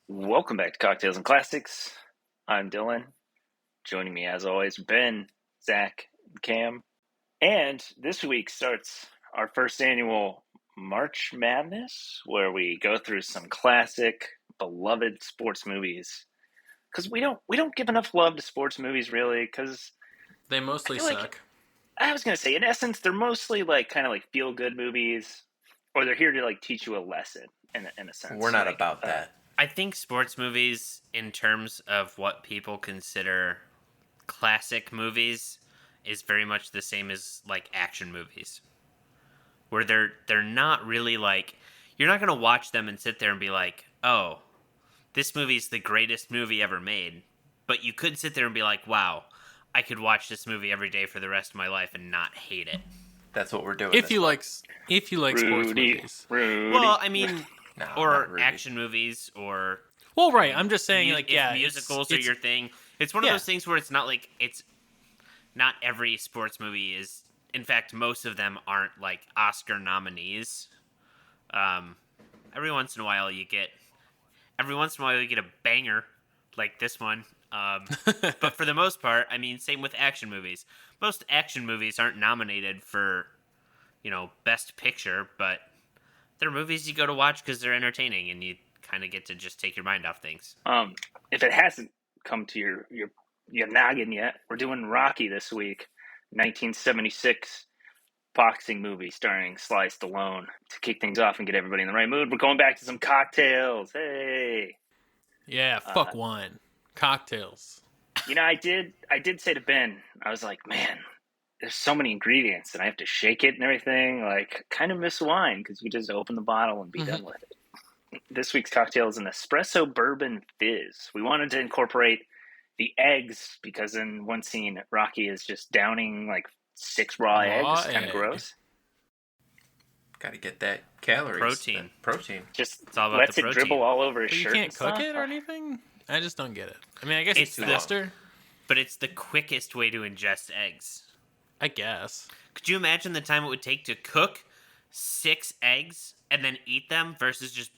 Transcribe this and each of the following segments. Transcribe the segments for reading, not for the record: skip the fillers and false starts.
Welcome back to Cocktails and Classics. I'm Dylan. Joining me, as always, Ben, Zach, and Cam. And this week starts our first annual March Madness, where we go through some classic, beloved sports movies. Because we don't give enough love to sports movies, really. Because They I mostly feel like suck. I was gonna say, in essence, they're mostly kind of feel good movies, or they're here to teach you a lesson in a We're sense. not about that. I think sports movies, in terms of what people consider classic movies, is very much the same as action movies, where they're not really you're not gonna watch them and sit there and be like, oh, this movie's the greatest movie ever made, but you could sit there and be like, wow, I could watch this movie every day for the rest of my life and not hate it. That's what we're doing. If you like sports Rudy, movies. Rudy. Well, I mean, No, not or Rudy. action movies, or Well, right. I'm just saying, if musicals are your thing. It's one of those things where it's not every sports movie is. In fact, most of them aren't Oscar nominees. Every once in a while you get a banger like this one. But for the most part, I mean, same with action movies. Most action movies aren't nominated for, Best Picture, but they're movies you go to watch because they're entertaining and you kind of get to just take your mind off things. If it hasn't come to your noggin yet, we're doing Rocky this week, 1976 boxing movie starring Sly Stallone. To kick things off and get everybody in the right mood, we're going back to some cocktails. Hey, Yeah, fuck wine. Cocktails. I did say to Ben, I was like, man, there's so many ingredients and I have to shake it and everything. Kind of miss wine because you just open the bottle and be done with it. This week's cocktail is an Espresso Bourbon Fizz. We wanted to incorporate the eggs because in one scene, Rocky is just downing 6 raw eggs. Kind of gross. Got to get that calories. Protein. Just It's all about lets the it protein. dribble all over his But you shirt. can't cook it or anything? I just don't get it. I mean, I guess it's It's faster. But it's the quickest way to ingest eggs. I guess. Could you imagine the time it would take to cook 6 eggs and then eat them versus just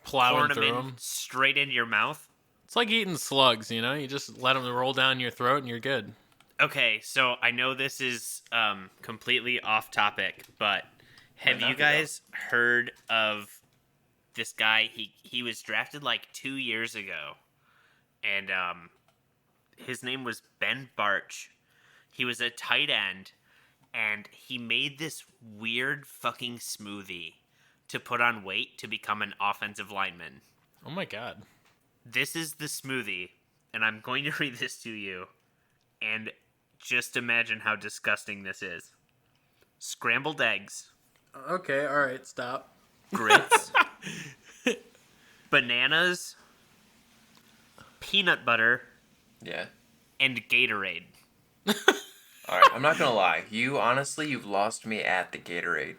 Plowing pouring them through in them. straight into your mouth? It's like eating slugs, You just let them roll down your throat and you're good. Okay, so I know this is completely off topic, but have you guys heard of this guy? He was drafted 2 years ago, and his name was Ben Barch. He was a tight end, and he made this weird fucking smoothie to put on weight to become an offensive lineman. Oh my god. This is the smoothie, and I'm going to read this to you, and just imagine how disgusting this is. Scrambled eggs, Okay, alright, stop. grits, bananas, peanut butter, Yeah. and Gatorade. All right. I'm not gonna lie. You've lost me at the Gatorade.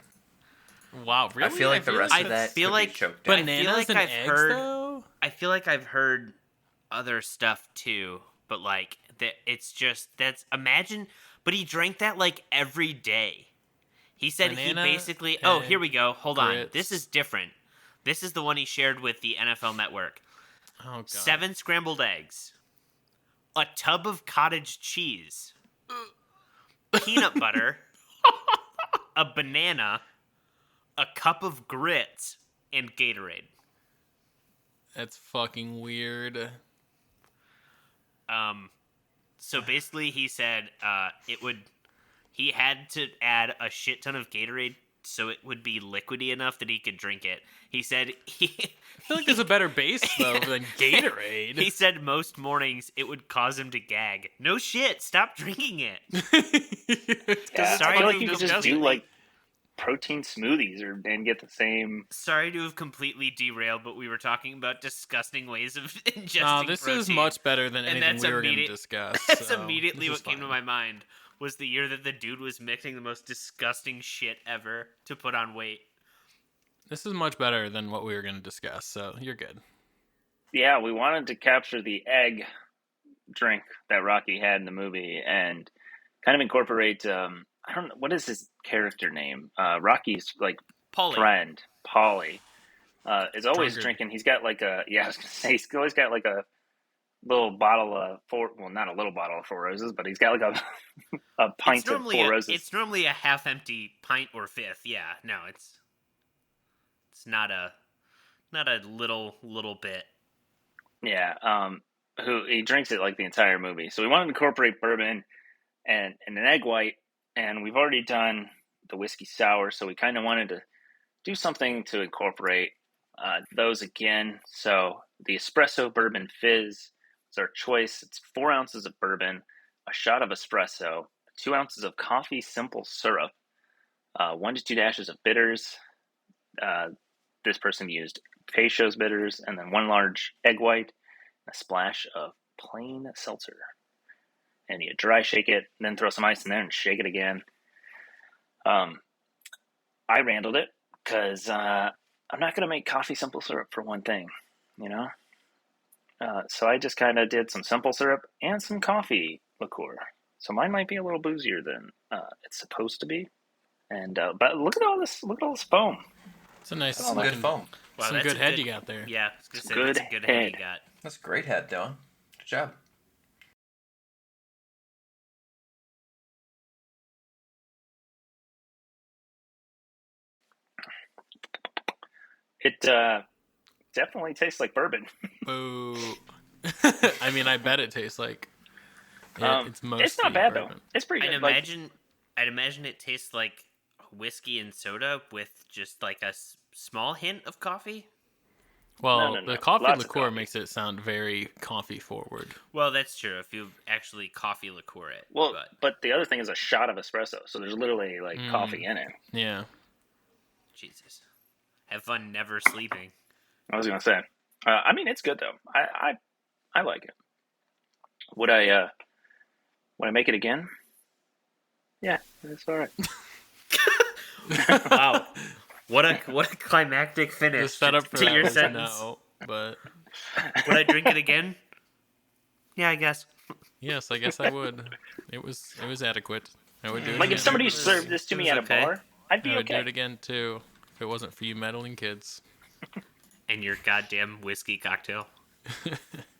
Wow, really? I feel like the rest of that feel could like be choked down. Bananas and I've eggs, heard- though? I feel like I've heard other stuff too, but that it's just imagine. But he drank that every day. He said Banana he basically. Oh, and here we go. Hold on. grits. This is different. This is the one he shared with the NFL Network. Oh god. 7 scrambled eggs, a tub of cottage cheese, peanut butter, a banana, a cup of grits, and Gatorade. That's fucking weird. So basically, he said he had to add a shit ton of Gatorade so it would be liquidy enough that he could drink it. He said I feel like there's a better base, though, than Gatorade. He said most mornings it would cause him to gag. No shit, stop drinking it. Yeah, Sorry I feel to you could just disgusting. do protein smoothies and get the same. Sorry to have completely derailed, but we were talking about disgusting ways of ingesting No, this protein. is much better than And anything that's we were going to immediate- discuss. That's so immediately this is what came to fine. my mind. Was the year that the dude was mixing the most disgusting shit ever to put on weight. This is much better than what we were going to discuss, so you're good. Yeah, we wanted to capture the egg drink that Rocky had in the movie and kind of incorporate. I don't know, what is his character name? Rocky's Paulie. friend, Paulie. is always Drunkard. drinking. He's got like I was gonna say he's always got like a little bottle of not a little bottle of Four Roses, but he's got like a pint of Four Roses. It's normally a half-empty pint or fifth. Yeah, no, it's not a little bit. Yeah, who he drinks it like the entire movie. So we wanted to incorporate bourbon and an egg white, and we've already done the whiskey sour, so we kind of wanted to do something to incorporate those again. So the Espresso Bourbon Fizz is our choice. It's 4 ounces of bourbon, a shot of espresso, 2 ounces of coffee simple syrup, 1 to 2 dashes of bitters. This person used Peychaud's bitters, and then 1 large egg white, a splash of plain seltzer. And you dry shake it, then throw some ice in there and shake it again. I randled it because I'm not going to make coffee simple syrup for one thing, you know? So I just kind of did some simple syrup and some coffee liqueur. So mine might be a little boozier than it's supposed to be. And but look at all this foam. It's a nice, Some good foam. Wow, some good head you got there. Yeah, I was gonna say, Good that's a good head head. you got. That's a great head, Dylan. Good job. It definitely tastes like bourbon. Boo. I mean, I bet it tastes like it's mostly It's not bad bourbon. though. It's pretty I'd good. imagine it tastes like whiskey and soda with just like a small hint of coffee. Well, No. the coffee Lots of liqueur coffee. makes it sound very coffee forward. Well, that's true if you actually coffee liqueur it. Well, but the other thing is a shot of espresso, so there's literally like coffee in it. Yeah. Jesus, have fun never sleeping. I was gonna say. I mean, it's good though. I like it. Would I make it again? Yeah, it's all right. Wow, what a climactic finish The setup for to that your was sentence. no, but Would I drink it again? Yeah, I guess. yes, I guess I would. It was adequate. I would do it Like again. if somebody served this to it me was at a okay. bar, I'd be I would do okay. it again too if it wasn't for you meddling kids. And your goddamn whiskey cocktail.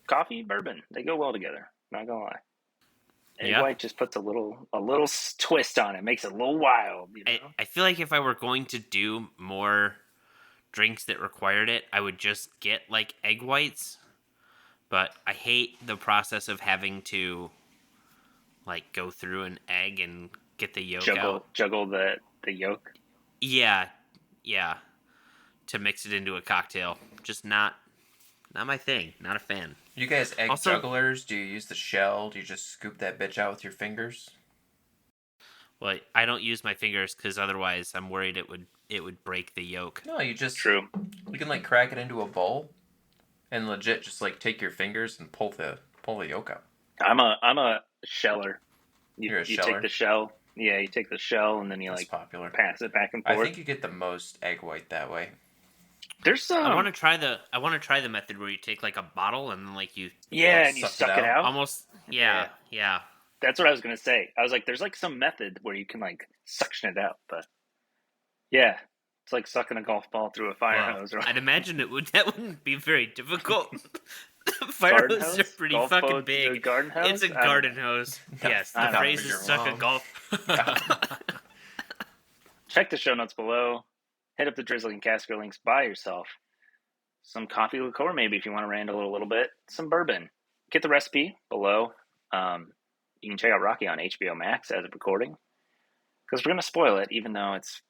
Coffee, bourbon, they go well together. Not gonna lie. Egg Yeah. white just puts a little twist on it, makes it a little wild. You know? I feel like if I were going to do more drinks that required it, I would just get like egg whites. But I hate the process of having to like go through an egg and get the yolk out. Juggle the yolk. Yeah. To mix it into a cocktail. Just not my thing. Not a fan. You guys egg Also- jugglers? Do you use the shell? Do you just scoop that bitch out with your fingers? Well, I don't use my fingers because otherwise I'm worried it would break the yolk. No, you just True. You can like crack it into a bowl, and legit just like take your fingers and pull the yolk out. I'm a sheller. You're a you sheller? take the shell. Yeah, you take the shell and then you That's like popular. pass it back and I forth. think you get the most egg white that way. There's some. I want to try the method where you take like a bottle and then like you Yeah, and you suck suck it it out. out. almost yeah. That's what I was gonna say. I was like, there's like some method where you can like suction it out, but yeah, it's like sucking a golf ball through a fire Well, hose. Or I'd imagine that wouldn't be very difficult. Fire Garden hoses are hose? pretty Golf fucking boat, big. a garden hose? It's a I don't garden know. hose. No, Yes, I the don't phrase think is you're suck a wrong. golf. Check the show notes below. Hit up the Drizzling Casker links by yourself. Some coffee liqueur, maybe if you want to randle a little bit. Some bourbon. Get the recipe below. You can check out Rocky on HBO Max as of recording. Because we're going to spoil it, even though it's,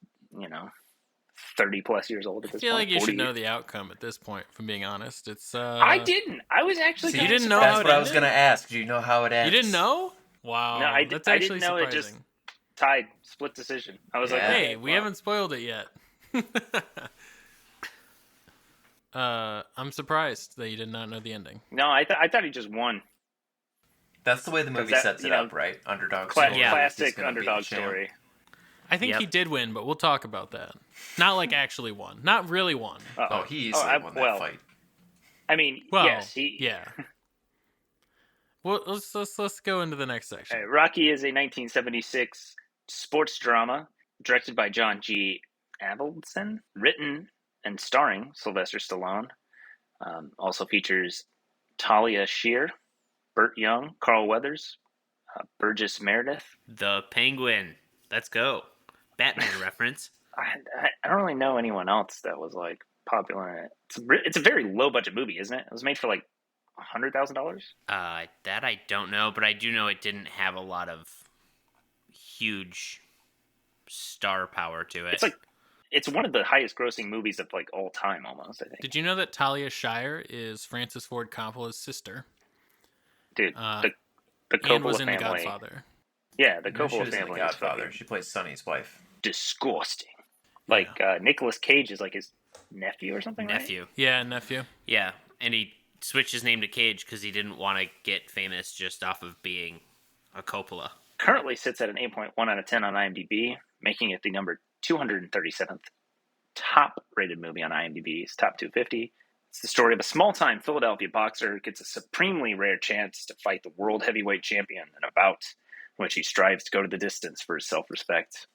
30 plus years old at I this feel point. like you 40 should know years. the outcome at this point. From being honest, it's. I didn't. I was actually. So you kinda didn't know surprised. how That's it what I was ended? gonna ask. Do you know how it ends? You didn't know? Wow, No, I that's I actually didn't know surprising. it just tied, split decision. I was like, Yeah. Hey, okay, we well. haven't spoiled it yet. I'm surprised that you did not know the ending. No, I thought he just won. That's the way the movie that, sets it you know, up, right? Underdog story. Yeah. Classic He's gonna be the underdog champ. story. I think Yep. he did win, but we'll talk about that. Not like actually won. Not really won. Oh, he easily won that fight. I mean, Well, yes, yeah. Well, let's go into the next section. All right, Rocky is a 1976 sports drama directed by John G. Avildsen, written and starring Sylvester Stallone. Also features Talia Shear, Burt Young, Carl Weathers, Burgess Meredith. The Penguin. Let's go. Batman reference. I don't really know anyone else that was like popular in it. It's a very low budget movie, isn't it? It was made for like $100,000. That I don't know, but I do know it didn't have a lot of huge star power to it. It's one of the highest grossing movies of like all time, almost. I think. Did you know that Talia Shire is Francis Ford Coppola's sister? Dude, the Coppola and was in family. The Godfather. Yeah, the She Coppola was in The family. Godfather. She plays Sonny's wife. Disgusting. Like Nicolas Cage is like his nephew or something. Nephew. Right? Yeah, nephew. Yeah, and he switched his name to Cage because he didn't want to get famous just off of being a Coppola. Currently sits at an 8.1 out of 10 on IMDb, making it the number 237th top rated movie on IMDb's top 250. It's the story of a small-time Philadelphia boxer who gets a supremely rare chance to fight the world heavyweight champion in a bout in which he strives to go to the distance for his self-respect.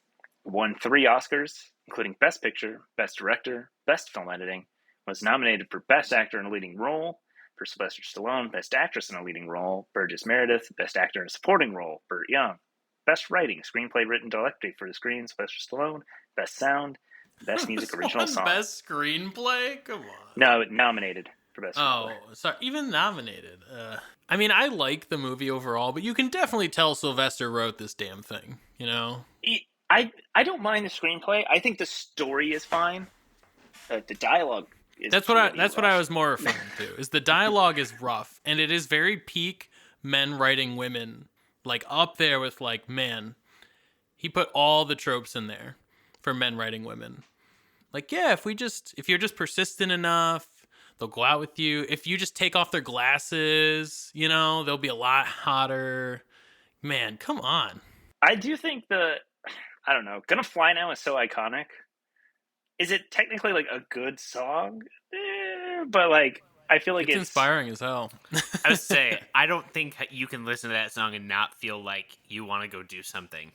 Won 3 Oscars, including Best Picture, Best Director, Best Film Editing, was nominated for Best Actor in a Leading Role for Sylvester Stallone, Best Actress in a Leading Role, Burgess Meredith, Best Actor in a Supporting Role, Burt Young, Best Writing, Screenplay Written Directly for the Screen, Sylvester Stallone, Best Sound, Best Music Original Song. Best Screenplay? Come on. No, nominated for Best Screenplay. Oh, sorry. Even nominated. I mean, I like the movie overall, but you can definitely tell Sylvester wrote this damn thing, you know? I don't mind the screenplay. I think the story is fine. The dialogue is That's what I was more referring to. Is the dialogue is rough, and it is very peak men writing women, like up there with like, man, he put all the tropes in there for men writing women. Like, yeah, if you're just persistent enough, they'll go out with you. If you just take off their glasses, you know, they'll be a lot hotter. Man, come on. I do think I don't know, Gonna Fly Now is so iconic. Is it technically like a good song? But like, I feel like it's inspiring as hell. I would say, I don't think you can listen to that song and not feel like you want to go do something.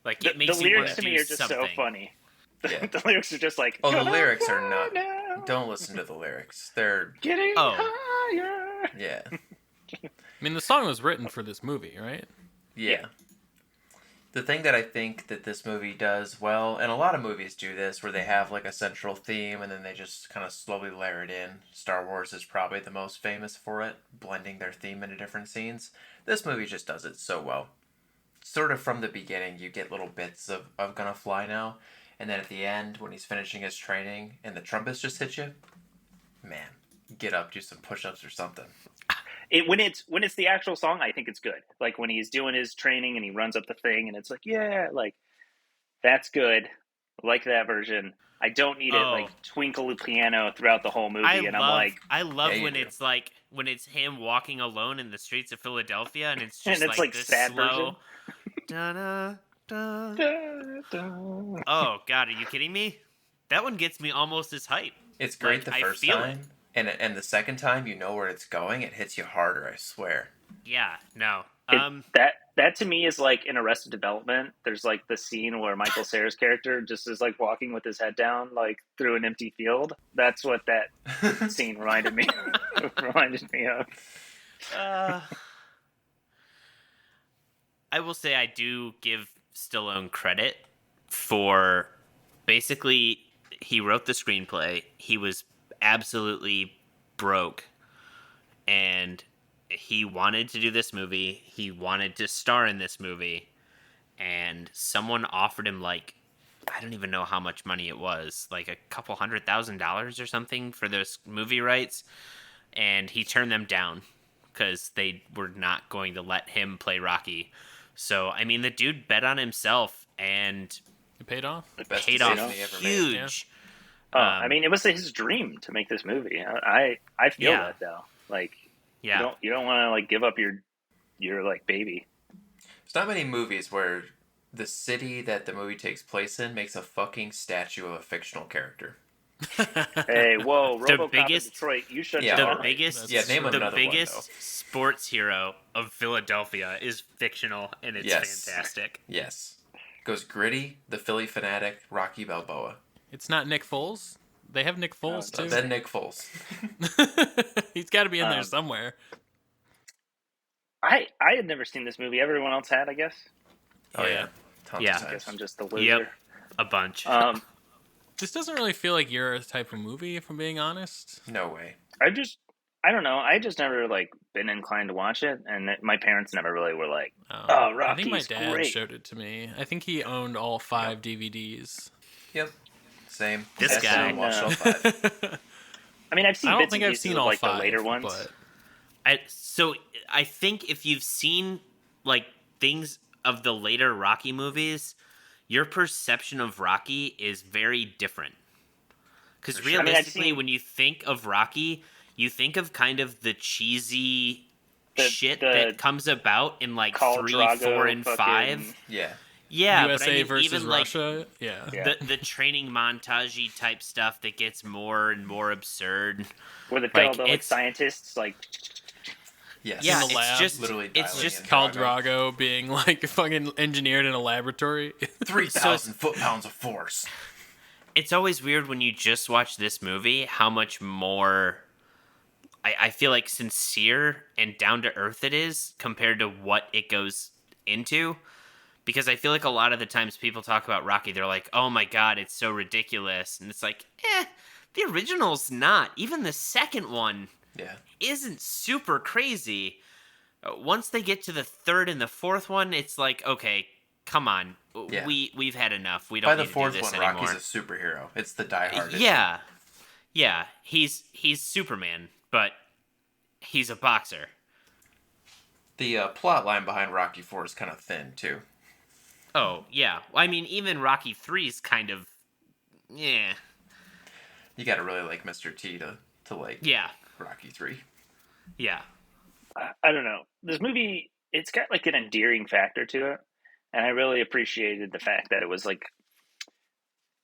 Like, it makes the you want lyrics to to me do are just something. so funny. Yeah. The lyrics are just like, Oh, the "Gonna lyrics are fly not. now, Don't listen to the lyrics. They're getting Oh. higher." yeah. I mean, the song was written for this movie, right? Yeah. The thing that I think that this movie does well, and a lot of movies do this, where they have like a central theme and then they just kind of slowly layer it in. Star Wars is probably the most famous for it, blending their theme into different scenes. This movie just does it so well. Sort of from the beginning, you get little bits of Gonna Fly Now, and then at the end, when he's finishing his training and the trumpets just hit you, man, get up, do some push-ups or something. When it's the actual song, I think it's good. Like when he's doing his training and he runs up the thing and it's like, yeah, like that's good. I like that version. I don't need it like twinkle the piano throughout the whole movie. I love Yeah, when you it's like when it's him walking alone in the streets of Philadelphia and it's just And it's like like this sad slow. Da-da, da. Oh God, are you kidding me? That one gets me almost as hype. It's great Like, the I first feel time, and the second time you know where it's going, it hits you harder, I swear. Yeah, no. That to me is like in Arrested Development. There's like the scene where Michael Cera's character just is like walking with his head down like through an empty field. That's what that scene reminded me of. I will say I do give Stallone credit for basically he wrote the screenplay. He was absolutely broke and he wanted to do this movie. He wanted to star in this movie and someone offered him like I don't even know how much money it was, like a couple $100,000 or something for those movie rights, and he turned them down because they were not going to let him play Rocky. So, I mean, the dude bet on himself, and It paid off. The best paid off decision he ever made. huge. I mean, it was his dream to make this movie. I feel Yeah. that though. Like, Yeah. you don't want to like give up your like baby. There's not many movies where the city that the movie takes place in makes a fucking statue of a fictional character. Hey, whoa, The RoboCop biggest- in Detroit, you shut Yeah, your The mouth. biggest, Yeah, name the another one, biggest sports hero of Philadelphia is fictional, and it's Yes. fantastic. Yes. Goes Gritty, the Philly Fanatic, Rocky Balboa. It's not Nick Foles, They have Nick Foles too. Then Nick Foles. He's got to be in there somewhere. I had never seen this movie. Everyone else had, I guess. Oh yeah. Tons of I times. guess I'm just the loser. Yep, a bunch. This doesn't really feel like your type of movie, if I'm being honest. No way. I don't know. I just never like been inclined to watch it, and my parents never really were like, "Oh, Rocky's I think my dad great." showed it to me. I think he owned all 5 DVDs. Yep. Same. This guy. Watched all 5. I mean, I've seen. I don't bits think and I've pieces seen of, all like 5, the later ones. but I think if you've seen like things of the later Rocky movies, your perception of Rocky is very different. Because Sure. realistically, when you think of Rocky, you think of kind of the cheesy shit that comes about in like Khal 3, Drago 4, and 5. Yeah. Yeah, USA but I mean, versus even Russia. Yeah. the training montage type stuff that gets more and more absurd. Where they tell like, the like, it's- scientists like, Yes. Yeah, the it's lab, just literally it's dialing just in. Khal Drago being like fucking engineered in a laboratory. 3,000 foot-pounds of force. it's always weird when you just watch this movie how much more I feel like sincere and down to earth it is compared to what it goes into. Because I feel like a lot of the times people talk about Rocky, they're like, oh my god, it's so ridiculous. And it's like, the original's not. Even the second one Yeah. isn't super crazy. Once they get to the third and the fourth one, it's like, okay, come on. Yeah. We've had enough. We don't By the need to fourth do this one, anymore. Rocky's a superhero. It's the diehard. Yeah. Yeah, he's Superman, but he's a boxer. The plot line behind Rocky 4 is kind of thin, too. Oh, yeah. I mean, even Rocky 3 is kind of, You gotta really like Mr. T to like yeah, Rocky 3. yeah. I don't know. This movie, it's got like an endearing factor to it, and I really appreciated the fact that it was like,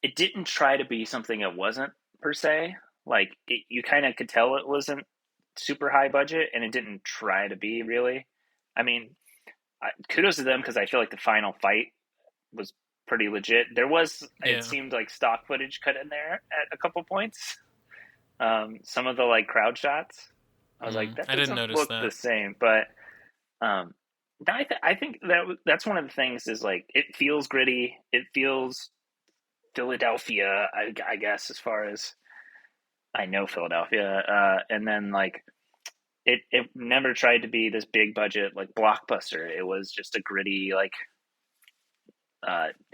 it didn't try to be something it wasn't per se. Like you kind of could tell it wasn't super high budget, and it didn't try to be really. I mean, kudos to them because I feel like the final fight was pretty legit. There was, it seemed like stock footage cut in there at a couple points. Some of the like crowd shots, I was like, that I didn't doesn't notice look that. the same. But I think that's one of the things is like it feels gritty. It feels Philadelphia, I guess, as far as I know Philadelphia. And then like it never tried to be this big budget like blockbuster. It was just a gritty like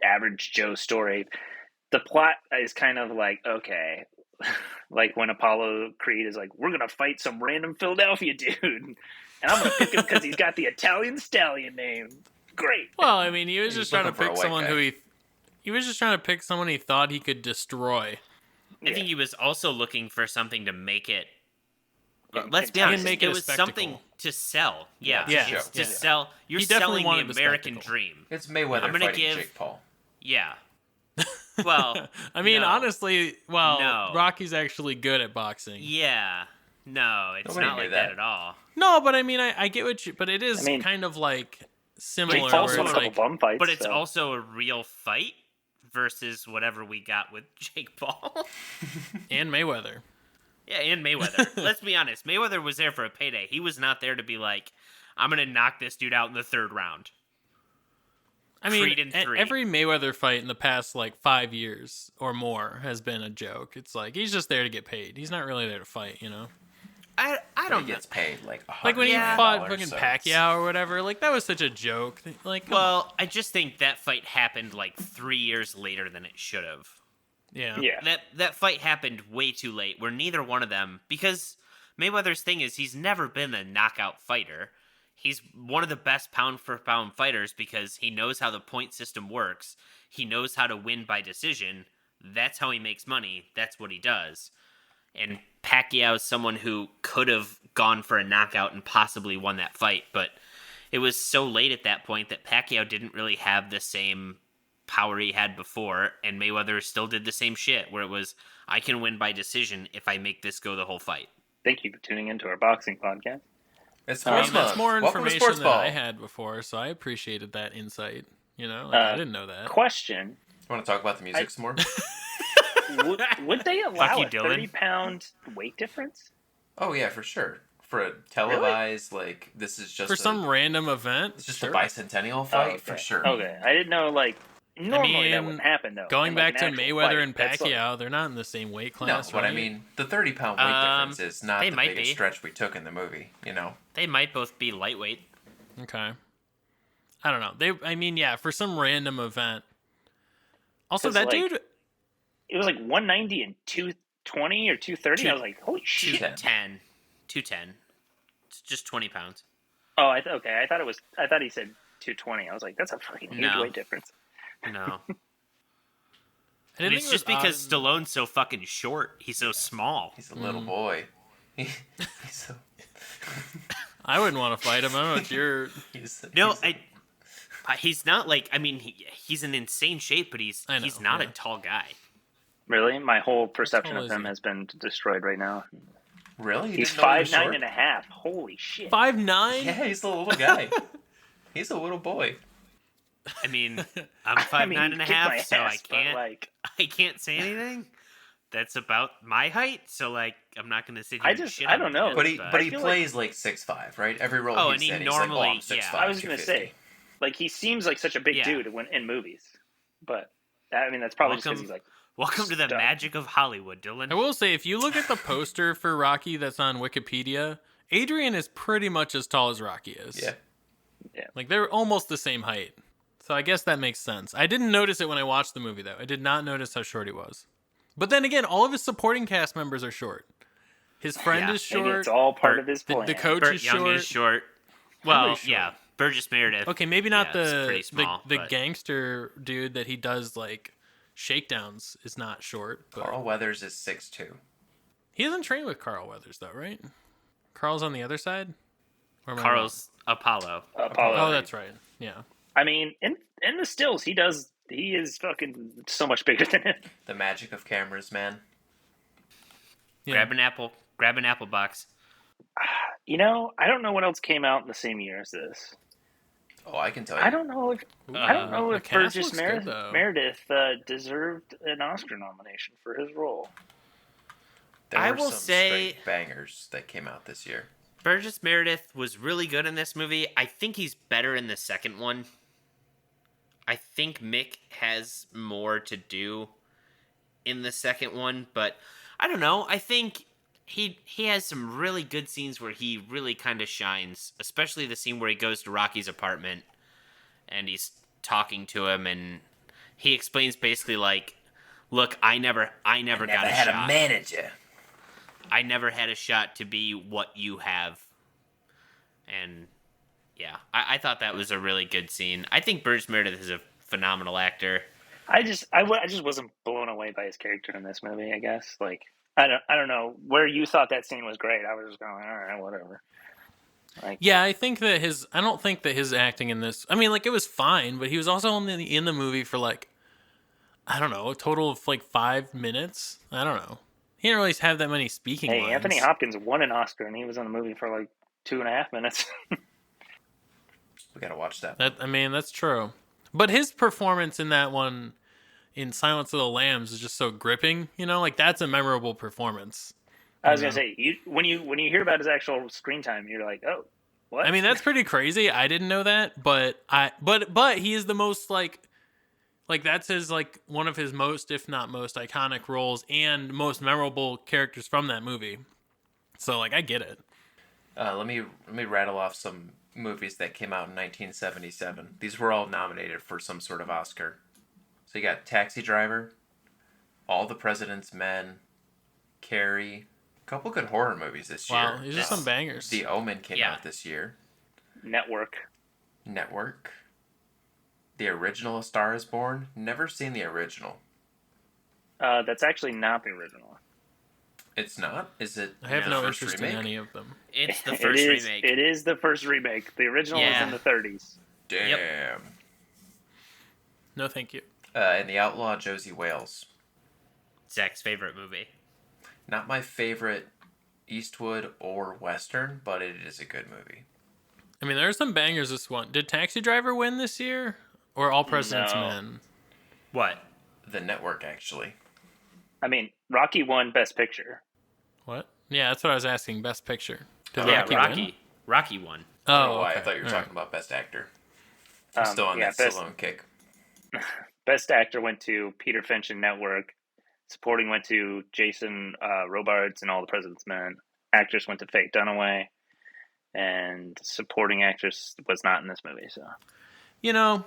average Joe story. The plot is kind of like, okay, like when Apollo Creed is like, we're gonna fight some random Philadelphia dude, and I'm gonna pick him because he's got the Italian stallion name. Great. Well, I mean, he was just trying to looking for a pick white someone guy. who he was just trying to pick someone he thought he could destroy. I think he was also looking for something to make it. Let's be He honest, make it a was something spectacle. to sell. Yeah, Yeah. it's to Yeah. sell. You're He definitely selling the wanted the American spectacle. dream. It's Mayweather I'm gonna fighting give- Jake Paul. Yeah. Well, I mean, no. honestly, well, No. Rocky's actually good at boxing. Yeah. No, it's Nobody not knew like that. that at all. No, but I mean, I get what you, but it is I mean, kind of like similar. Jake Where Paul's won it's a couple like, bum fights, But it's so. also a real fight versus whatever we got with Jake Paul. and Mayweather. Yeah, and Mayweather. Let's be honest. Mayweather was there for a payday. He was not there to be like, I'm going to knock this dude out in the third round. I mean, Creed in 3. every Mayweather fight in the past like 5 years or more has been a joke. It's like he's just there to get paid. He's not really there to fight, you know. I But don't he know. gets paid like Like when he Yeah. fought $100, fucking so Pacquiao or whatever, like that was such a joke. Like, come on. Well, I just think that fight happened like 3 years later than it should have. yeah, Yeah. That fight happened way too late, where neither one of them, because Mayweather's thing is he's never been a knockout fighter. He's one of the best pound for pound fighters because he knows how the point system works. He knows how to win by decision. That's how he makes money. That's what he does. And Pacquiao is someone who could have gone for a knockout and possibly won that fight, but it was so late at that point that Pacquiao didn't really have the same power he had before, and Mayweather still did the same shit, where it was, I can win by decision if I make this go the whole fight. Thank you for tuning into our boxing podcast. It's I mean, sports that's month. more Welcome to information Sports than Ball. I had before, so I appreciated that insight. You know, like, I didn't know that. Question. You want to talk about the music some more? would they allow you, a Dylan. 30-pound weight difference? Oh yeah, for sure. For a televised, like this is just For some random event, it's just sure. a bicentennial Oh, fight okay. for sure. Okay, I didn't know. Like normally that wouldn't happen though. Going in, like, back to an actual Mayweather fight. and That's Pacquiao, like, they're not in the same weight No, class, but right? I mean, the 30-pound weight difference is not they the might biggest be. stretch we took in the movie. You know. They might both be lightweight. Okay. I don't know. I mean, yeah, for some random event. Also, 'cause, that like, dude. it was like 190 and 220 or 230. I was like, holy shit. 210. 210. It's just 20 pounds. Oh, okay. I thought he said 220. I was like, that's a fucking huge No. weight difference. No. I didn't It's think it just was because odd. Stallone's so fucking short. He's so small. He's a little boy. He's so. I wouldn't want to fight him. I don't know what you're. No, he's not like. I mean, he's in insane shape, but he's I know, not yeah. a tall guy. Really? My whole perception tall of is him he? has been destroyed right now. Really? You He's didn't know he was 5'9" short? and a half. Holy shit. 5'9"? Yeah, he's a little guy. He's a little boy. I mean, I'm 5'9" I mean, and a kick my half, so ass, but, like, I can't say anything. That's about my height, so like I'm not gonna sit here. and shit I on don't him know. yet, But he I feel plays like 6'5", right? Every role Oh, he's and he in, normally- he's like, oh, I'm 6'5", yeah. I was gonna 250. say, like, he seems like such a big Yeah. dude in movies, but I mean that's probably just Welcome- because he's like. Welcome to the Stuck. magic of Hollywood, Dylan. I will say, if you look at the poster for Rocky that's on Wikipedia, Adrian is pretty much as tall as Rocky is. Yeah. Like, they're almost the same height. So I guess that makes sense. I didn't notice it when I watched the movie, though. I did not notice how short he was. But then again, all of his supporting cast members are short. His friend Yeah. is short. Maybe it's all part of his The, plan. the coach Burt is Young short. is short. Well, Everybody's short. yeah, Burgess Meredith. Okay, maybe not Yeah, it's the pretty small, the but- gangster dude that he does like shakedowns is not short. But Carl Weathers is 6'2". he doesn't train with Carl Weathers though, right? Carl's on the other side. Or am I Carl's Apollo. Apollo. wrong? Oh, that's right. Yeah. I mean, in the stills, he is fucking so much bigger than him. The magic of cameras, man. Yeah. Grab an apple box. You know, I don't know what else came out in the same year as this. Oh, I can tell you. I don't know if the cast Burgess looks good, though. Meredith deserved an Oscar nomination for his role. There I were will some say- straight bangers that came out this year. Burgess Meredith was really good in this movie. I think he's better in the second one. I think Mick has more to do in the second one, but I don't know. I think he has some really good scenes where he really kind of shines, especially the scene where he goes to Rocky's apartment and he's talking to him and he explains basically like, "Look, I never got a had shot. a manager. I never had a shot to be what you have." And yeah, I thought that was a really good scene. I think Burgess Meredith is a phenomenal actor. I just wasn't blown away by his character in this movie. I guess like I don't know where you thought that scene was great. I was just going, all right, whatever. Like, Yeah, I don't think that his acting in this. I mean, like it was fine, but he was also in the movie for like, I don't know, a total of like 5 minutes. I don't know. He didn't really have that many speaking hey, lines. Anthony Hopkins won an Oscar and he was in the movie for like 2.5 minutes. We gotta watch that. That's true. But his performance in that one, in Silence of the Lambs, is just so gripping. You know, like that's a memorable performance. I was gonna say when you hear about his actual screen time, you're like, oh, what? I mean, that's pretty crazy. I didn't know that, but he is the most like that's his like one of his most, if not most, iconic roles and most memorable characters from that movie. So like, I get it. Let me rattle off some movies that came out in 1977. These were all nominated for some sort of Oscar. So you got Taxi Driver, All the President's Men, Carrie, a couple good horror movies this Wow, year. these are some bangers. The Omen came Yeah. out this year. Network. The original A Star Is Born. Never seen the original. That's actually not the original. It's not? Is it? I have the no first interest remake? in any of them. It's the first remake. It is the first remake. The original was Yeah. in the 30s. Damn. No, thank you. And The Outlaw Josie Wales. Zach's favorite movie. Not my favorite Eastwood or Western, but it is a good movie. I mean, there are some bangers this one. Did Taxi Driver win this year? Or All President's No. Men? What? The Network, actually. I mean, Rocky won Best Picture. What? Yeah, that's what I was asking. Best Picture. Did Yeah, Rocky win? Rocky won. I don't know Oh, why. okay. I thought you were All talking about Best Actor. I'm still on that Stallone kick. Best Actor went to Peter Finch in Network. Supporting went to Jason Robards in All the President's Men. Actress went to Faye Dunaway. And supporting actress was not in this movie. So, You know,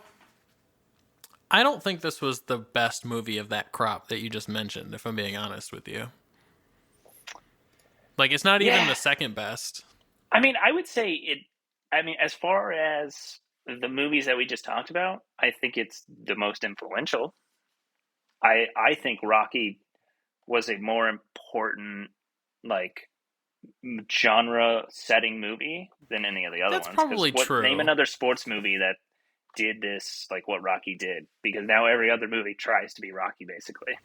I don't think this was the best movie of that crop that you just mentioned, if I'm being honest with you. Like, it's not even the second best. I mean, I would say it. I mean, as far as the movies that we just talked about, I think it's the most influential. I think Rocky was a more important, like, genre setting movie than any of the other That's ones. probably true. Name another sports movie that did this, like what Rocky did, because now every other movie tries to be Rocky, basically.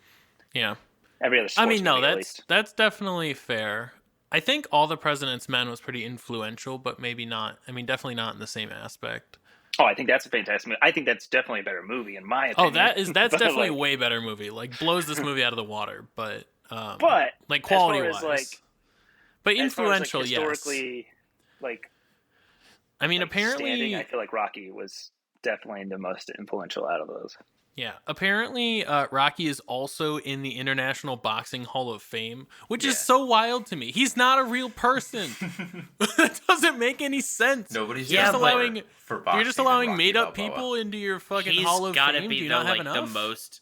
Yeah. Every other sports movie, that's definitely fair. I think All the President's Men was pretty influential, but maybe not. I mean, definitely not in the same aspect. Oh, I think that's a fantastic movie. I think that's definitely a better movie, in my opinion. Oh, that's definitely a way better movie. Like, blows this movie out of the water, but like, quality-wise. But influential, as far as, like, historically, yes. Like, I mean, like apparently... standing, I feel like Rocky was definitely the most influential out of those. Yeah, apparently Rocky is also in the International Boxing Hall of Fame, which is so wild to me. He's not a real person. That doesn't make any sense. Nobody's you're for boxing. You're just allowing Rocky made-up Balboa. people into your fucking He's Hall of gotta Fame. be Do you not have like enough? the most.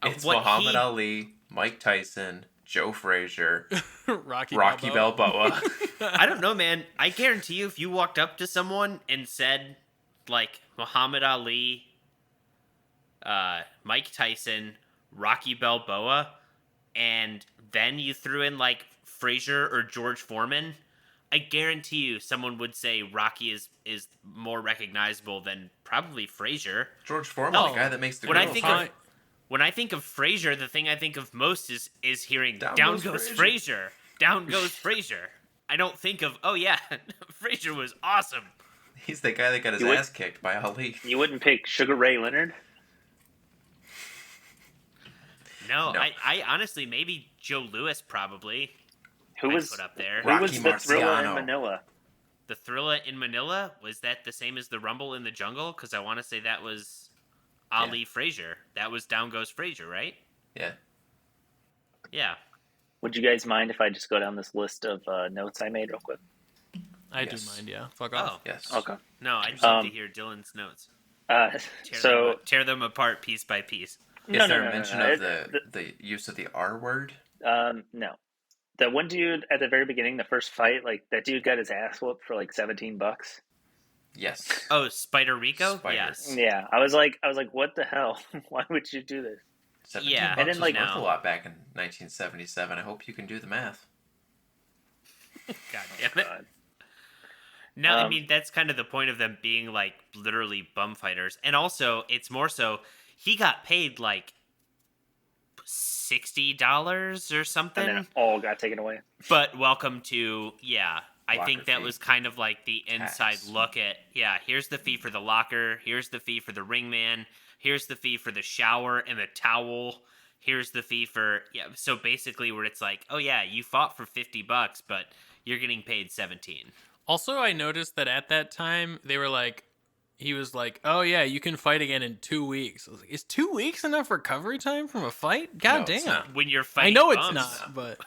It's Muhammad Ali, Mike Tyson, Joe Frazier, Rocky Balboa. I don't know, man. I guarantee you, if you walked up to someone and said, like, Muhammad Ali, Mike Tyson, Rocky Balboa, and then you threw in, like, Frazier or George Foreman, I guarantee you someone would say Rocky is more recognizable than probably Frazier. George Foreman, the guy that makes the grill. When I think of Frazier, the thing I think of most is hearing Down goes Frazier. Down goes Frazier. I don't think of, oh yeah, Frazier was awesome. He's the guy that got his ass kicked by Ali. You wouldn't pick Sugar Ray Leonard? No. I honestly, maybe Joe Louis probably. Who was put up there? Who was the Thriller in Manila? The Thriller in Manila? Was that the same as the Rumble in the Jungle? Because I want to say that was Ali Frazier. That was Down Goes Frazier, right? Yeah. Yeah. Would you guys mind if I just go down this list of notes I made real quick? I do mind, yeah. Fuck off. Oh, yes. Okay. No, I just like to hear Dylan's notes. Tear them apart piece by piece. Is there a mention of the use of the R word? No. The one dude at the very beginning, the first fight, like that dude got his ass whooped for like $17. Yes. Oh, Spider Rico? Yes. Yeah. I was like, what the hell? Why would you do this? Yeah. And then, like, worth a lot back in 1977. I hope you can do the math. God damn it. No, I mean, that's kind of the point of them being, like, literally bum fighters. And also, it's more so, he got paid, like, $60 or something. And then it all got taken away. But welcome to, I think that was kind of like the inside look at, here's the fee for the locker, here's the fee for the ring man, here's the fee for the shower and the towel, here's the fee for, so basically where it's like, oh yeah, you fought for $50, but you're getting paid $17. Also, I noticed that at that time, they were like, he was like, oh yeah, you can fight again in 2 weeks. I was like, is 2 weeks enough recovery time from a fight? God damn. When you're fighting I know it's not, but...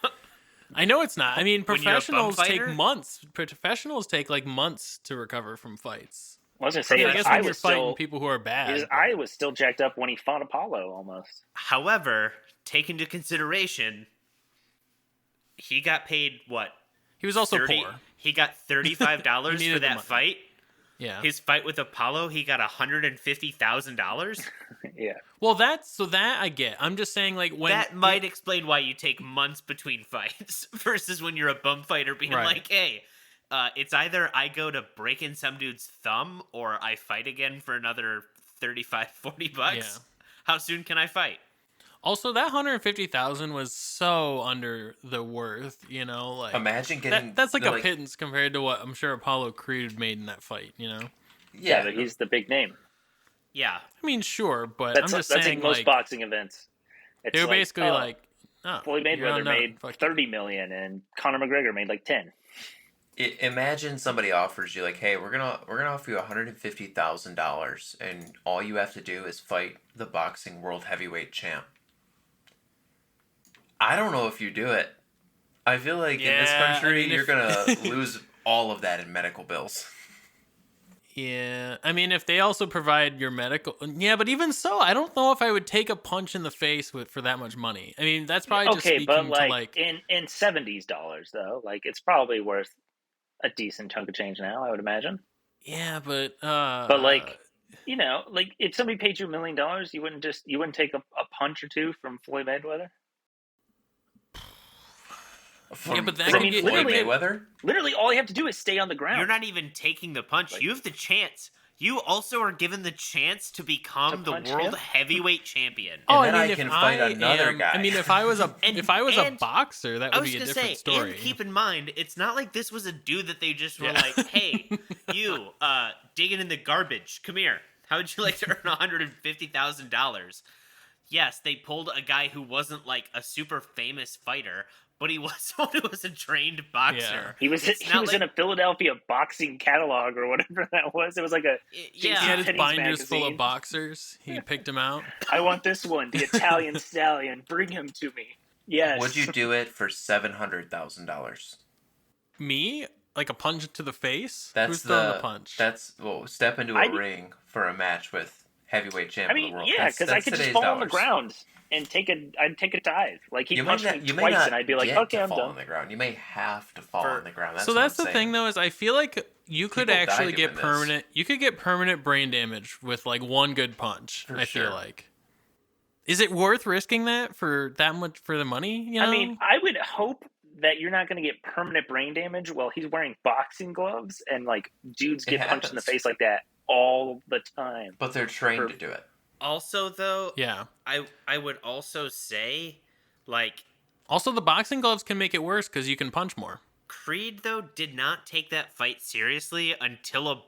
I know it's not. I mean, professionals take months. Professionals take like months to recover from fights. I was going to say, I guess when you're fighting people who are bad. I was still jacked up when he fought Apollo almost. However, take into consideration, he got paid what? He was also poor. He got $35 for that fight. Yeah. His fight with Apollo, he got $150,000. Yeah. Well, that I get. I'm just saying, like, when that might explain why you take months between fights versus when you're a bum fighter being like, hey, it's either I go to breaking some dude's thumb or I fight again for another $35-$40. Yeah. How soon can I fight? Also, that $150,000 was so under the worth, you know. Like, imagine getting that's like a pittance compared to what I'm sure Apollo Creed made in that fight, you know. Yeah, but he's the big name. Yeah, I mean, sure, but that's I'm just saying, like most boxing events. It's They were like, basically oh, like, oh, Floyd you're on Mayweather nothing. made Fuck you. 30 million and Conor McGregor made like 10. Imagine somebody offers you like, hey, we're gonna offer you $150,000, and all you have to do is fight the boxing world heavyweight champ. I don't know if you do it. I feel like in this Yeah, country I mean, you're if- gonna lose all of that in medical bills. Yeah, I mean, if they also provide your medical, yeah, but even so, I don't know if I would take a punch in the face for that much money. I mean, that's probably just Okay, but speaking to like, in 70s dollars though, like it's probably worth a decent chunk of change now, I would imagine. yeah, but Like, like if somebody paid you $1 million, you wouldn't take a punch or two from Floyd Mayweather. From, but that from could get- Floyd literally- Mayweather? Literally, all you have to do is stay on the ground. You're not even taking the punch. Like- You have the chance. You also are given the chance to become To the punch world him? heavyweight champion. And then I if can fight another guy. I mean, if I was a And- if I was a and- boxer, that I would was be a gonna different say, story. and keep in mind, it's not like this was a dude that they just were Yeah. like, "Hey, you, digging in the garbage, come here. How would you like to earn $150,000?" Yes, they pulled a guy who wasn't like a super famous fighter, but he was someone who was a trained boxer. He was It's not in a Philadelphia boxing catalog or whatever that was. It was like a He yeah. had his Penny's binders full magazine. of boxers. He picked them out. I want this one, the Italian stallion. Bring him to me. Yes. Would you do it for $700,000? Me, like a punch to the face. That's Who's throwing the punch? Step into a I'd- ring for a match with heavyweight champ I of the mean, world. yeah, because I could just today's fall on the dollars. ground and I'd take a dive. Like he You may punched not, me you may twice, not and I'd be like, get okay, to I'm fall done. on the ground. You may have to fall on the ground. That's so what that's I'm the saying. thing, though, is I feel like you could People die actually get doing this. permanent. You could get permanent brain damage with like one good punch. For I sure. feel like. Is it worth risking that for that much for the money? You know? I mean, I would hope that you're not going to get permanent brain damage while he's wearing boxing gloves and like dudes It get punched in the happens. face like that all the time. But they're trained For- to do it. Also, though, yeah. I would also say, like, Also, the boxing gloves can make it worse because you can punch more. Creed though did not take that fight seriously until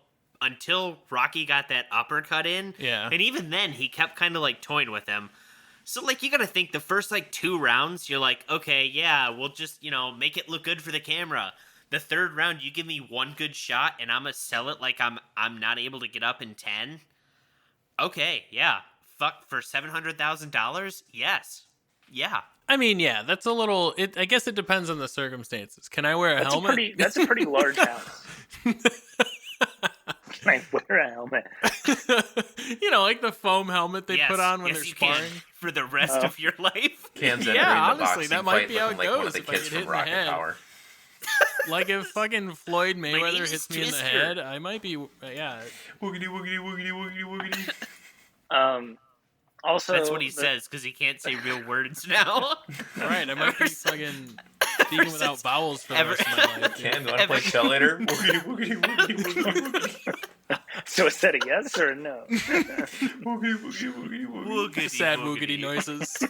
Rocky got that uppercut in. Yeah. And even then, he kept kind of like toying with him. So like you got to think the first like 2 rounds, you're like, okay, yeah, we'll just make it look good for the camera. The third round, you give me one good shot, and I'm gonna sell it like I'm not able to get up in 10. Okay, yeah, fuck for $700,000. Yes, yeah. I mean, yeah, that's a little. I guess it depends on the circumstances. Can I wear a helmet? That's a pretty large house. Can I wear a helmet? Like the foam helmet they Yes, put on when yes, they're you can, sparring. for the rest Oh. of your life. Cam's Yeah, entering the honestly, boxing that might fight be how looking it like one goes of the if I kids get from hit in the Rocket head. Power. Like if fucking Floyd name Mayweather is hits me in the Twister. head, I might be. Yeah. Woogity, woogity, woogity, woogity, woogity. Also, That's what he says because he can't say real words now. Right. I might be fucking speaking without vowels for the rest of my life. dude. Cam, you want to play shell later? Woogity, woogity, woogity, woogity, woogity. So is that a yes or a no? Woogity, woogity, woogity, woogity. Woogity, Sad woogity noises.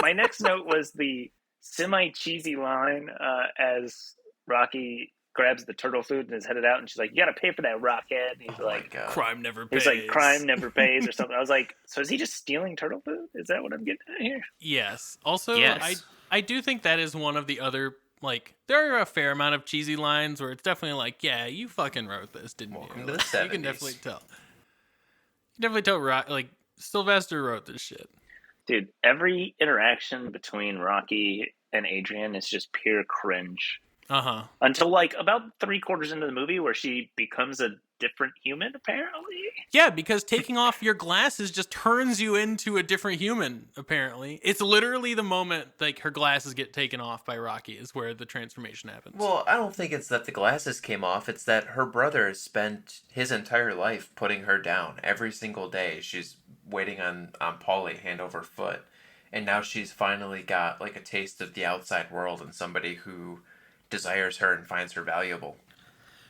My next note was the semi-cheesy line as Rocky grabs the turtle food and is headed out, and she's like, "You got to pay for that, Rockhead." And he's Oh my like, god. Crime never pays. "He's like, crime never pays," or something. I was like, "So is he just stealing turtle food? Is that what I'm getting at here?" Yes. Also, Yes. I do think that is one of the other, like, there are a fair amount of cheesy lines where it's definitely like, yeah, you fucking wrote this, didn't Welcome you? to the Like, you can 70s. definitely tell. You definitely tell, like, Sylvester wrote this shit. Dude, every interaction between Rocky and Adrian is just pure cringe. Uh-huh. Until like about 3/4 into the movie where she becomes a different human, apparently. Yeah, because taking off your glasses just turns you into a different human, apparently. It's literally the moment, like, her glasses get taken off by Rocky is where the transformation happens. Well, I don't think it's that the glasses came off. It's that her brother has spent his entire life putting her down. Every single day, she's waiting on Paulie hand over foot. And now she's finally got, like, a taste of the outside world and somebody who desires her and finds her valuable.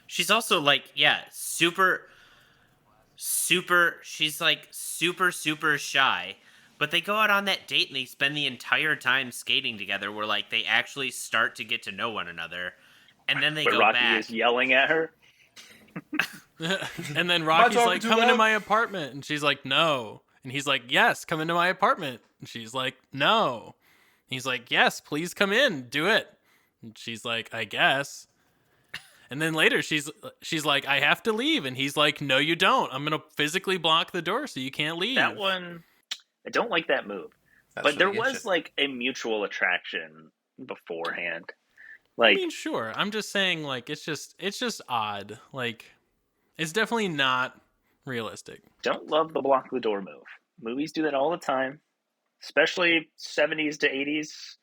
She's also like, yeah, super, she's like super shy. But they go out on that date and they spend the entire time skating together where like they actually start to get to know one another. And then they But go Rocky back. is yelling at her. And then Rocky's talking like, too come into loud?" my apartment. And she's like, no. And he's like, yes, come into my apartment. And she's like, no. He's like, yes, please come in, do it. And she's like, I guess. And then later she's like, I have to leave. And he's like, no, you don't. I'm going to physically block the door so you can't leave. That one, I don't like that move. But there was like a mutual attraction beforehand. Like, I mean, sure. I'm just saying, like, it's just odd. Like, it's definitely not realistic. Don't love the block the door move. Movies do that all the time, especially 70s to 80s.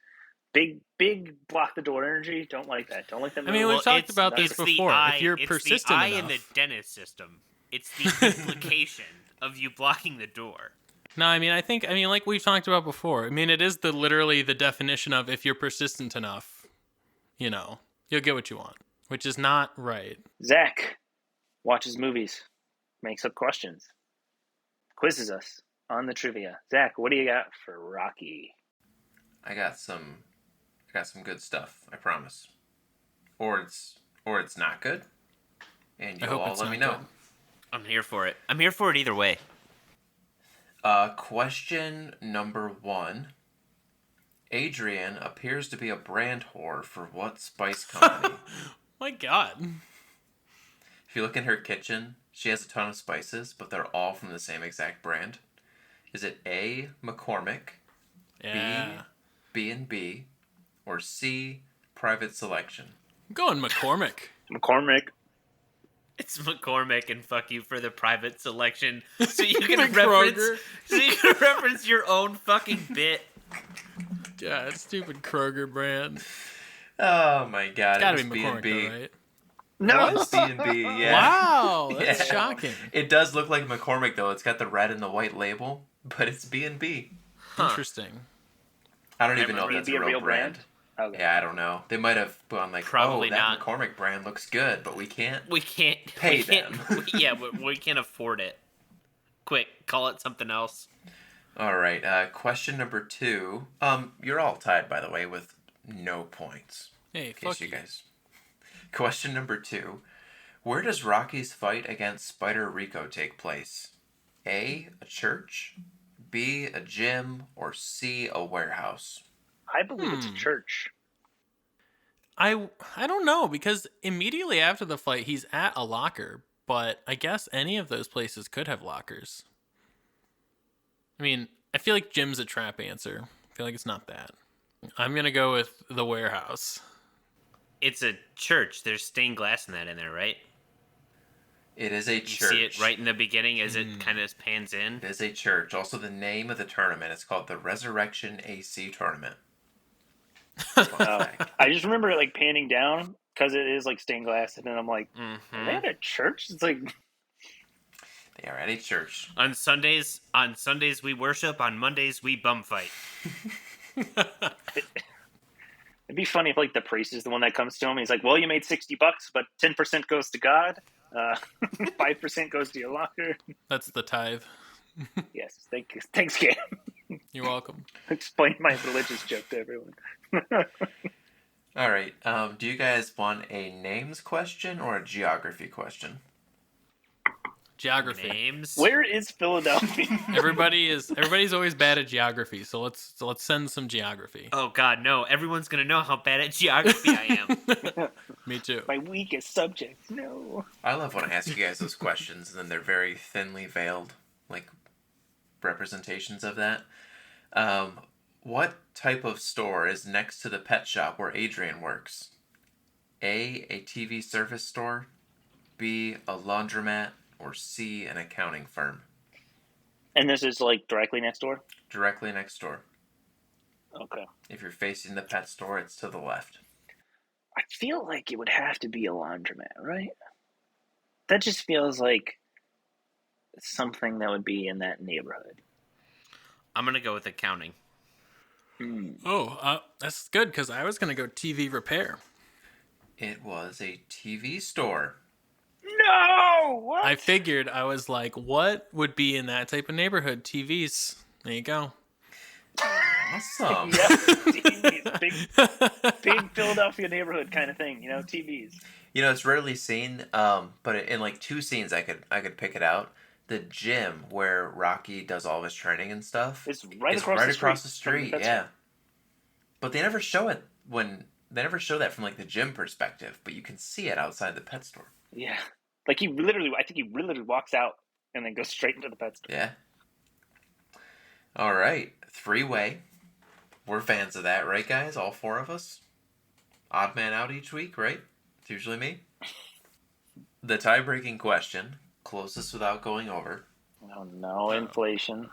Big block the door energy. Don't like that. Don't like that move. I mean, we've talked about this before. If you're persistent it's the eye enough. in the dentist system. It's the implication of you blocking the door. No, I mean, like we've talked about before. I mean, it is literally the definition of if you're persistent enough, you know, you'll get what you want, which is not right. Zach watches movies, makes up questions, quizzes us on the trivia. Zach, what do you got for Rocky? I got some good stuff, I promise. Or it's not good. And you'll all let me know. Good. I'm here for it. I'm here for it either way. Question number 1. Adrian appears to be a brand whore for what spice company? My God. If you look in her kitchen, she has a ton of spices, but they're all from the same exact brand. Is it A, McCormick, Yeah. B&B, or C, Private Selection? I'm going McCormick. McCormick. It's McCormick, and fuck you for the Private Selection, so you can Kroger. reference your own fucking bit. Yeah, it's stupid Kroger brand. Oh my God! It's gotta it be was McCormick, B&B. though, right? No. It was B&B. Yeah. Wow, that's Yeah. shocking. It does look like McCormick though. It's got the red and the white label, but it's B&B. Interesting. I don't even know if Would it that's be a real brand. Okay. Yeah, I don't know. They might have gone like, Probably that not. McCormick brand looks good, but we can't. We can't Pay we can't, them. we can't afford it. Quick, call it something else. All right. Question number 2. You're all tied, by the way, with no points. Hey, In case fuck you you. guys. Question number 2. Where does Rocky's fight against Spider Rico take place? A church, B, a gym, or C, a warehouse? I believe it's a church. I don't know, because immediately after the fight, he's at a locker, but I guess any of those places could have lockers. I mean, I feel like gym's a trap answer. I feel like it's not that. I'm going to go with the warehouse. It's a church. There's stained glass in that in there, right? It is a You church. see it right in the beginning as it kind of pans in. It is a church. Also, the name of the tournament is called the Resurrection AC Tournament. I just remember it like panning down because it is like stained glass, and then I'm like, are they at a church? It's like They are at a church. On Sundays we worship. On Mondays we bum fight. it'd be funny if like the priest is the one that comes to him. He's like, well, you made $60, but 10% goes to God. 5% goes to your locker. That's the tithe. Yes, thanks, Cam. You're welcome. Explain my religious joke to everyone. All right. Do you guys want a names question or a geography question? Geography. Names. Where is Philadelphia? Everybody's always bad at geography, so let's send some geography. Oh God, no! Everyone's gonna know how bad at geography I am. Me too. My weakest subject. No. I love when I ask you guys those questions and then they're very thinly veiled, like representations of that. What type of store is next to the pet shop where Adrian works? A TV service store, B, a laundromat, or C, an accounting firm? And this is like directly next door? Directly next door. Okay. If you're facing the pet store, it's to the left. I feel like it would have to be a laundromat, right? That just feels like something that would be in that neighborhood. I'm gonna go with accounting. Oh, that's good, because I was going to go TV repair. It was a TV store. No! What? I figured, I was like, what would be in that type of neighborhood? TVs. There you go. Awesome. Yeah, TVs. Big Philadelphia neighborhood kind of thing, TVs. You know, it's rarely seen, but in like 2 scenes I could pick it out. the gym where Rocky does all of his training and stuff It's right is across right the across the street. street. Yeah, but they never show it they never show that from like the gym perspective, but you can see it outside the pet store. Yeah. Like I think he literally walks out and then goes straight into the pet store. Yeah. All right, 3-way. We're fans of that, right, guys? All 4 of us. Odd man out each week, right? It's usually me. The tie-breaking question, closest without going over. Oh no, inflation.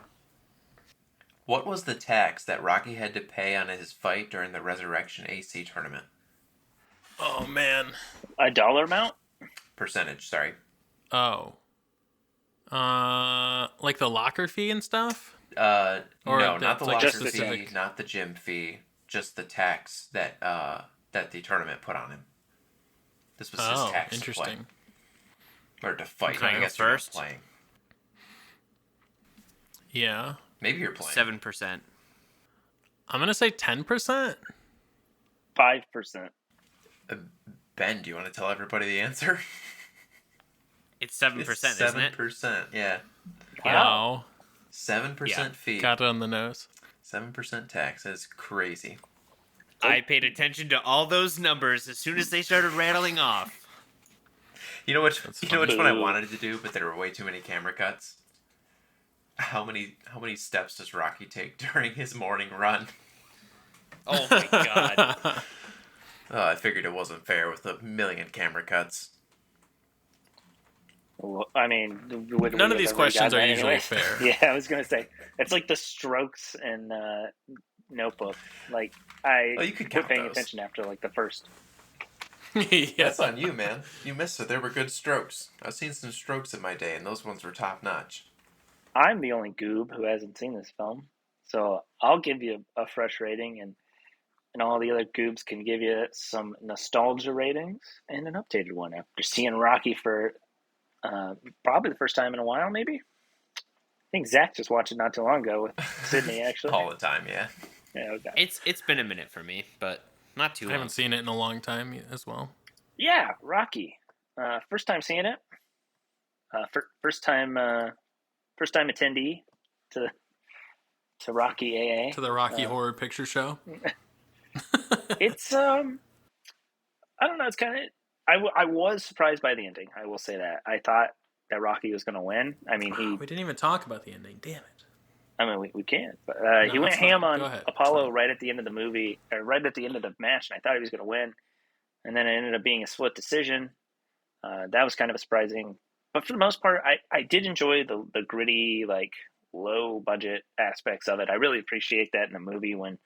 What was the tax that Rocky had to pay on his fight during the Resurrection AC tournament? Oh, man. A dollar amount? Percentage, sorry. Oh. Like the locker fee and stuff? No, Or not the like locker just the fee, specific- not the gym fee, just the tax that the tournament put on him. This was his Oh, tax interesting. to play. Or to fight, Okay, I guess you're not first. playing. Yeah. Maybe you're playing. 7%. I'm going to say 10%. 5%. Ben, do you want to tell everybody the answer? It's 7%, isn't it? 7%, yeah. Wow. 7% Yeah. fee. Got it on the nose. 7% tax. That's crazy. I paid attention to all those numbers as soon as they started rattling off. You know which funny. one I wanted to do, but there were way too many camera cuts? How many steps does Rocky take during his morning run? Oh my god. I figured it wasn't fair with a million camera cuts. Well, I mean, None of these questions are usually fair. Yeah, I was gonna say it's like the strokes in Notebook. Like I Oh, you could quit count paying those. attention after like the first. Yeah. That's on you, man. You missed it. There were good strokes. I've seen some strokes in my day, and those ones were top notch. I'm the only goob who hasn't seen this film, so I'll give you a fresh rating, and all the other goobs can give you some nostalgia ratings and an updated one after seeing Rocky for probably the first time in a while, maybe. I think Zach just watched it not too long ago with Sydney, actually. All the time, yeah. Yeah, okay. It's been a minute for me, but not too I long. haven't seen it in a long time as well. Yeah, Rocky. First time seeing it. First time attendee to Rocky AA. To the Rocky Horror Picture Show. It's I don't know. It's kind of I was surprised by the ending. I will say that. I thought that Rocky was going to win. I mean, We didn't even talk about the ending. Damn it. I mean, we can. But he No, went it's ham fine. on Go ahead. Apollo It's fine. right at the end of the movie, or right at the end of the match, and I thought he was going to win. And then it ended up being a split decision. That was kind of surprising. But for the most part, I did enjoy the gritty, like, low budget aspects of it. I really appreciate that in a movie when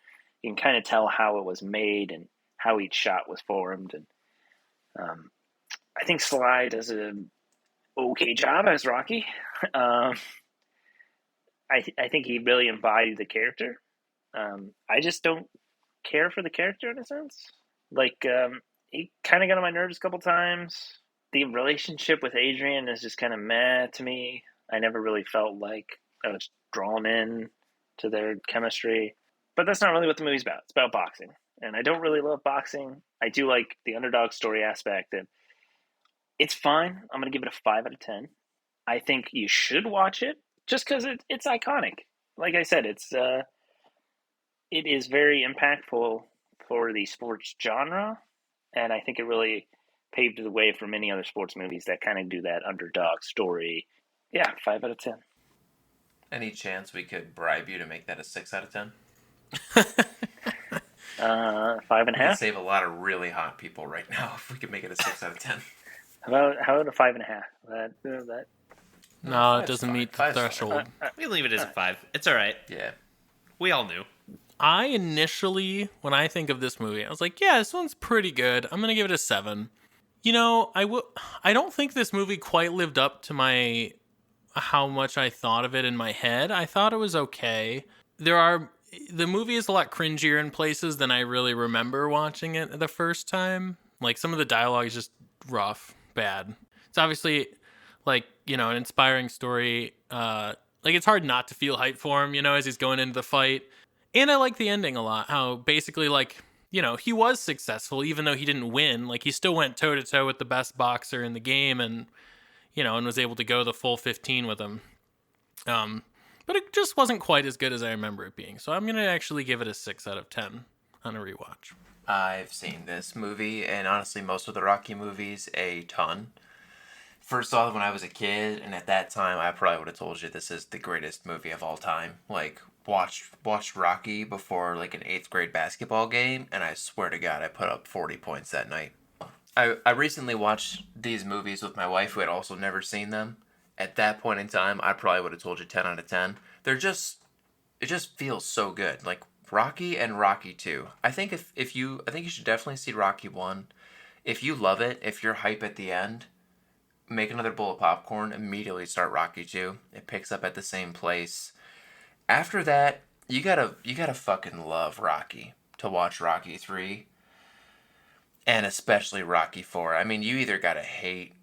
you can kind of tell how it was made and how each shot was formed. And I think Sly does an okay job as Rocky. I think he really embodied the character. I just don't care for the character in a sense. Like, he kind of got on my nerves a couple times. The relationship with Adrian is just kind of meh to me. I never really felt like I was drawn in to their chemistry. But that's not really what the movie's about. It's about boxing. And I don't really love boxing. I do like the underdog story aspect. And it's fine. I'm going to give it a 5 out of 10. I think you should watch it just because it's iconic. Like I said, it is very impactful for the sports genre. And I think it really paved the way for many other sports movies that kind of do that underdog story. Yeah, 5 out of 10. Any chance we could bribe you to make that a 6 out of 10? 5.5. We could save a lot of really hot people right now if we could make it a 6 out of 10. How about a 5.5? That No, it Five's doesn't fine. meet the Five's fine. threshold. We leave it as a 5. It's all right. Yeah. We all knew. I initially, when I think of this movie, I was like, yeah, this one's pretty good. I'm going to give it a 7. You know, I don't think this movie quite lived up to how much I thought of it in my head. I thought it was okay. The movie is a lot cringier in places than I really remember watching it the first time. Like, some of the dialogue is just rough, bad. It's obviously, like, you know, an inspiring story. Like, it's hard not to feel hype for him, you know, as he's going into the fight. And I like the ending a lot. How basically, like, you know, he was successful even though he didn't win. Like, he still went toe-to-toe with the best boxer in the game. And, and was able to go the full 15 with him. But it just wasn't quite as good as I remember it being. So I'm going to actually give it a 6 out of 10 on a rewatch. I've seen this movie, and honestly, most of the Rocky movies, a ton. First saw it when I was a kid, and at that time, I probably would have told you this is the greatest movie of all time. Like, watched Rocky before, like, an 8th grade basketball game, and I swear to God, I put up 40 points that night. I recently watched these movies with my wife, who had also never seen them. At that point in time, I probably would have told you 10 out of 10. It just feels so good. Like, Rocky and Rocky 2. I think I think you should definitely see Rocky 1. If you love it, if you're hype at the end, make another bowl of popcorn, immediately start Rocky 2. It picks up at the same place. After that, you gotta fucking love Rocky to watch Rocky 3. And especially Rocky 4. I mean, you either gotta hate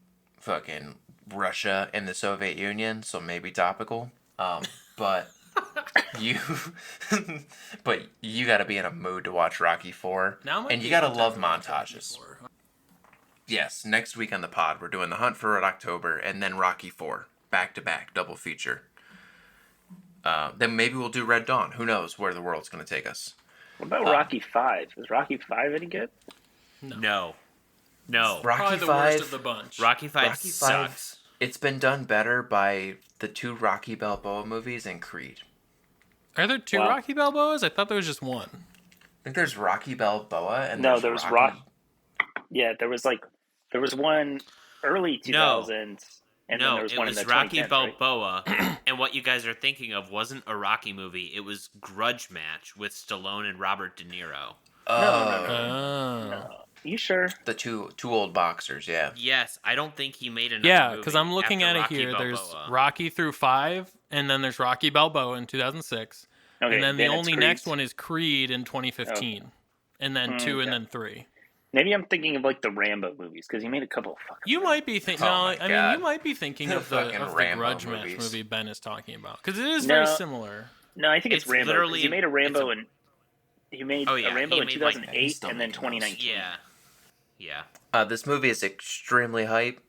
fucking Russia and the Soviet Union, so maybe topical. But you gotta be in a mood to watch Rocky 4. And you gotta love montages. Yes, next week on the pod, we're doing The Hunt for Red October and then Rocky 4. Back to back, double feature. Then maybe we'll do Red Dawn. Who knows where the world's going to take us. What about Rocky 5? Is Rocky 5 any good? No. Probably Rocky the 5, worst of the bunch. Rocky 5 sucks. It's been done better by the 2 Rocky Balboa movies and Creed. Are there 2 Rocky Balboas? I thought there was just one. I think there's Rocky Balboa and no, there was Rocky. Yeah, there was one early 2000s, and then there was one in the 2010s. Rocky right? Balboa, and what you guys are thinking of wasn't a Rocky movie. It was Grudge Match with Stallone and Robert De Niro. No. You sure? The two old boxers, yeah. Yes, I don't think he made another Yeah, movie because I'm looking at after it Rocky here. Balboa. There's Rocky through 5, and then there's Rocky Balboa in 2006. Okay, and then the it's only Creed. next one is Creed in 2015. Okay. And then 2 and then 3. Maybe I'm thinking of like the Rambo movies because he made a couple of fucking. You might be thinking. Oh my God. You might be thinking of the Rambo Grudge Match movies. movie Ben is talking about because it is very similar. No, I think it's Rambo. literally He made a Rambo and he made a Rambo in 2008 and then 2019. Yeah. This movie is extremely hype.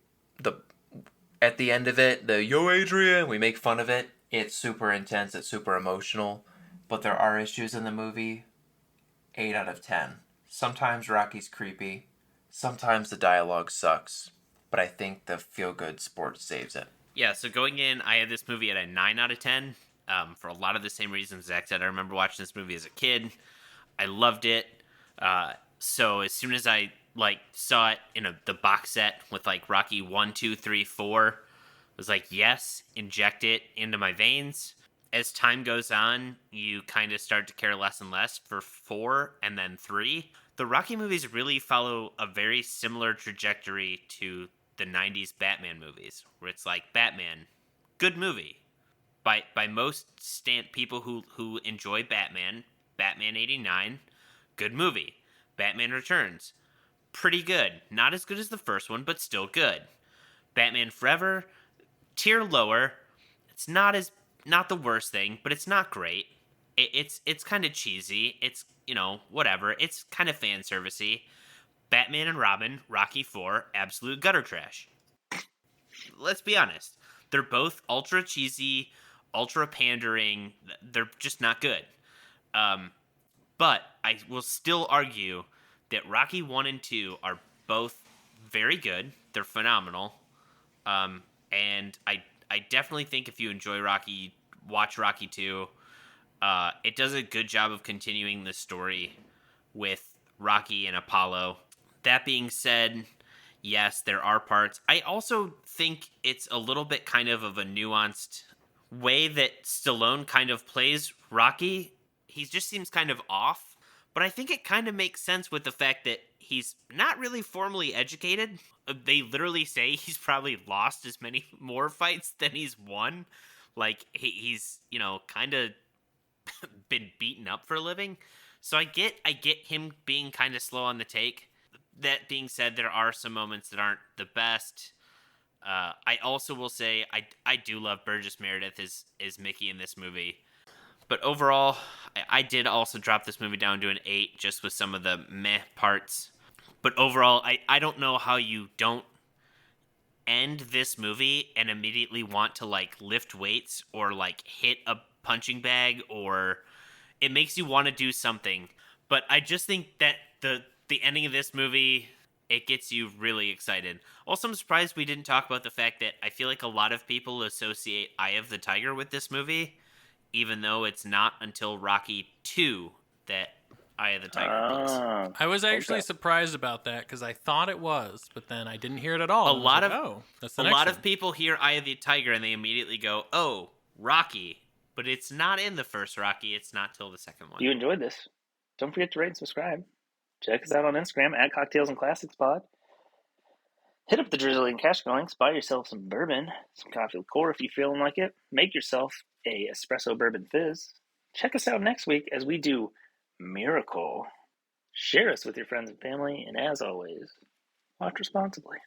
At the end of it, Yo Adrian, we make fun of it. It's super intense. It's super emotional. But there are issues in the movie. 8 out of 10. Sometimes Rocky's creepy. Sometimes the dialogue sucks. But I think the feel-good sport saves it. Yeah, so going in, I had this movie at a 9 out of 10. For a lot of the same reasons Zach said. I remember watching this movie as a kid. I loved it. So as soon as I saw it in the box set with Rocky 1, 2, 3, 4, I was like, yes, inject it into my veins. As time goes on, you kind of start to care less and less for 4 and then 3. The Rocky movies really follow a very similar trajectory to the 90s Batman movies, where it's like, Batman, good movie. By most people who enjoy Batman 89, good movie. Batman Returns, pretty good. Not as good as the first one, but still good. Batman Forever, tier lower. It's not the worst thing, but it's not great. It's kind of cheesy. It's, whatever. It's kind of fan servicey. Batman and Robin, Rocky 4, absolute gutter trash. Let's be honest. They're both ultra cheesy, ultra pandering. They're just not good. But I will still argue that Rocky 1 and 2 are both very good. They're phenomenal. And I definitely think if you enjoy Rocky, watch Rocky 2. It does a good job of continuing the story with Rocky and Apollo. That being said, yes, there are parts. I also think it's a little bit kind of a nuanced way that Stallone kind of plays Rocky. He just seems kind of off. But I think it kind of makes sense with the fact that he's not really formally educated. They literally say he's probably lost as many more fights than he's won. He's, kind of been beaten up for a living. So I get him being kind of slow on the take. That being said, there are some moments that aren't the best. I also will say I do love Burgess Meredith as Mickey in this movie. But overall, I did also drop this movie down to an 8 just with some of the meh parts. But overall, I don't know how you don't end this movie and immediately want to like lift weights or like hit a punching bag, or it makes you want to do something. But I just think that the ending of this movie, it gets you really excited. Also, I'm surprised we didn't talk about the fact that I feel like a lot of people associate Eye of the Tiger with this movie, even though it's not until Rocky 2 that Eye of the Tiger appears. I was actually surprised about that because I thought it was, but then I didn't hear it at all. A lot that's the a next lot one. of people hear Eye of the Tiger and they immediately go, "Oh, Rocky," but it's not in the first Rocky. It's not till the second one. You enjoyed this? Don't forget to rate and subscribe. Check us out on Instagram at Cocktails and Classics Pod. Hit up the Drizzly and Cash Links. Buy yourself some bourbon, some coffee liqueur if you're feeling like it. Make yourself a Espresso Bourbon Fizz. Check us out next week as we do Miracle. Share us with your friends and family, and as always, watch responsibly.